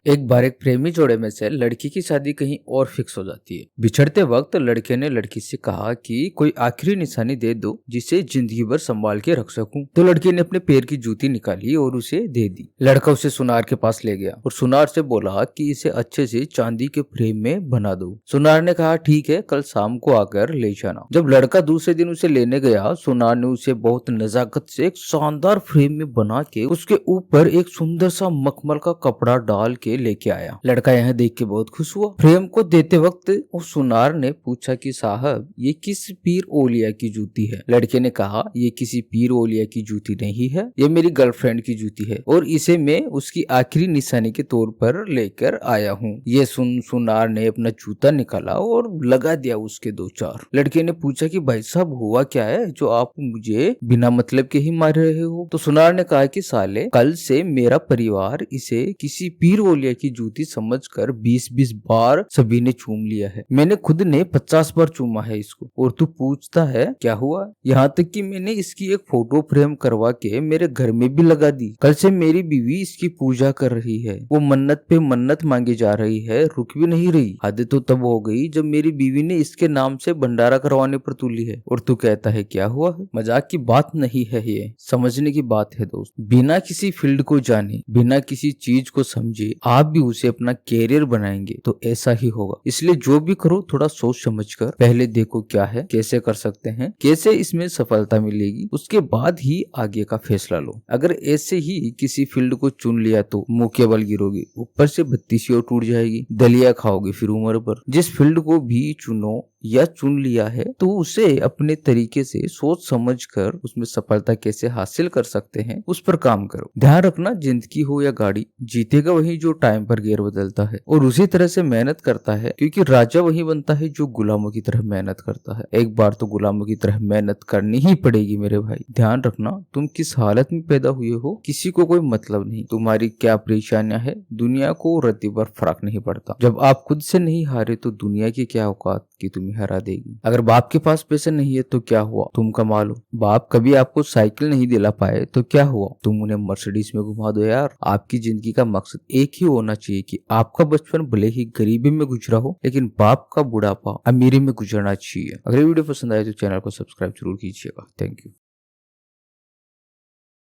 एक बार एक प्रेमी जोड़े में से लड़की की शादी कहीं और फिक्स हो जाती है। बिछड़ते वक्त लड़के ने लड़की से कहा कि कोई आखिरी निशानी दे दो जिसे जिंदगी भर संभाल के रख सकूं। तो लड़की ने अपने पैर की जूती निकाली और उसे दे दी। लड़का उसे सुनार के पास ले गया और सुनार से बोला कि इसे अच्छे से चांदी के फ्रेम में बना दो। सुनार ने कहा ठीक है, कल शाम को आकर ले जाना। जब लड़का दूसरे दिन उसे लेने गया, सुनार ने उसे बहुत नजाकत से एक शानदार फ्रेम में बना के उसके ऊपर एक सुंदर सा मखमल का कपड़ा डाल के लेके आया। लड़का यह देख के बहुत खुश हुआ। फ्रेम को देते वक्त उस सुनार ने पूछा कि साहब ये किस पीर ओलिया की जूती है। लड़के ने कहा ये किसी पीर ओलिया की जूती नहीं है, ये मेरी गर्लफ्रेंड की जूती है और इसे मैं उसकी आखिरी निशानी के तौर पर लेकर आया हूँ। ये सुन सुनार ने अपना जूता निकाला और लगा दिया उसके दो चार। लड़के ने पूछा कि भाई साहब हुआ क्या है जो आप मुझे बिना मतलब के ही मार रहे हो। तो सुनार ने कहा कि साले कल से मेरा परिवार इसे किसी पीर ओलिया की जूती समझकर 20-20 बार सभी ने चूम लिया है। मैंने खुद ने 50 बार चूमा है इसको और तू पूछता है क्या हुआ। यहाँ तक कि मैंने इसकी एक फोटो फ्रेम करवा के मेरे घर में भी लगा दी। कल से मेरी बीवी इसकी पूजा कर रही है, वो मन्नत पे मन्नत मांगी जा रही है, रुक भी नहीं रही। हद तो तब हो गई जब मेरी बीवी ने इसके नाम से भंडारा करवाने पर तुली है और तू कहता है क्या हुआ है। मजाक की बात नहीं है, ये समझने की बात है दोस्त। बिना किसी फील्ड को जाने, बिना किसी चीज को समझे आप भी उसे अपना कैरियर बनाएंगे तो ऐसा ही होगा। इसलिए जो भी करो थोड़ा सोच समझकर पहले देखो क्या है, कैसे कर सकते हैं, कैसे इसमें सफलता मिलेगी, उसके बाद ही आगे का फैसला लो। अगर ऐसे ही किसी फील्ड को चुन लिया तो मुंह के बल गिरोगे, ऊपर से बत्तीसी और टूट जाएगी, दलिया खाओगे फिर उम्र पर। जिस फील्ड को भी चुनो या चुन लिया है तो उसे अपने तरीके से सोच समझकर उसमें सफलता कैसे हासिल कर सकते हैं उस पर काम करो। ध्यान रखना जिंदगी हो या गाड़ी, जीतेगा वही जो टाइम पर गियर बदलता है और उसी तरह से मेहनत करता है, क्योंकि राजा वही बनता है जो गुलामों की तरह मेहनत करता है। एक बार तो गुलामों की तरह मेहनत करनी ही पड़ेगी मेरे भाई। ध्यान रखना तुम किस हालत में पैदा हुए हो किसी को कोई मतलब नहीं, तुम्हारी क्या परेशानियां है दुनिया को रत्ती भर फर्क नहीं पड़ता। जब आप खुद से नहीं हारे तो दुनिया की क्या औकात कि तुम्हें हरा देगी। अगर बाप के पास पैसे नहीं है तो क्या हुआ, तुम कमा लो। बाप कभी आपको साइकिल नहीं दिला पाए तो क्या हुआ, तुम उन्हें मर्सिडीज में घुमा दो यार। आपकी जिंदगी का मकसद एक ही होना चाहिए कि आपका बचपन भले ही गरीबी में गुजरा हो लेकिन बाप का बुढ़ापा अमीरी में गुजरना चाहिए। अगर वीडियो पसंद आए तो चैनल को सब्सक्राइब जरूर कीजिएगा। Thank you.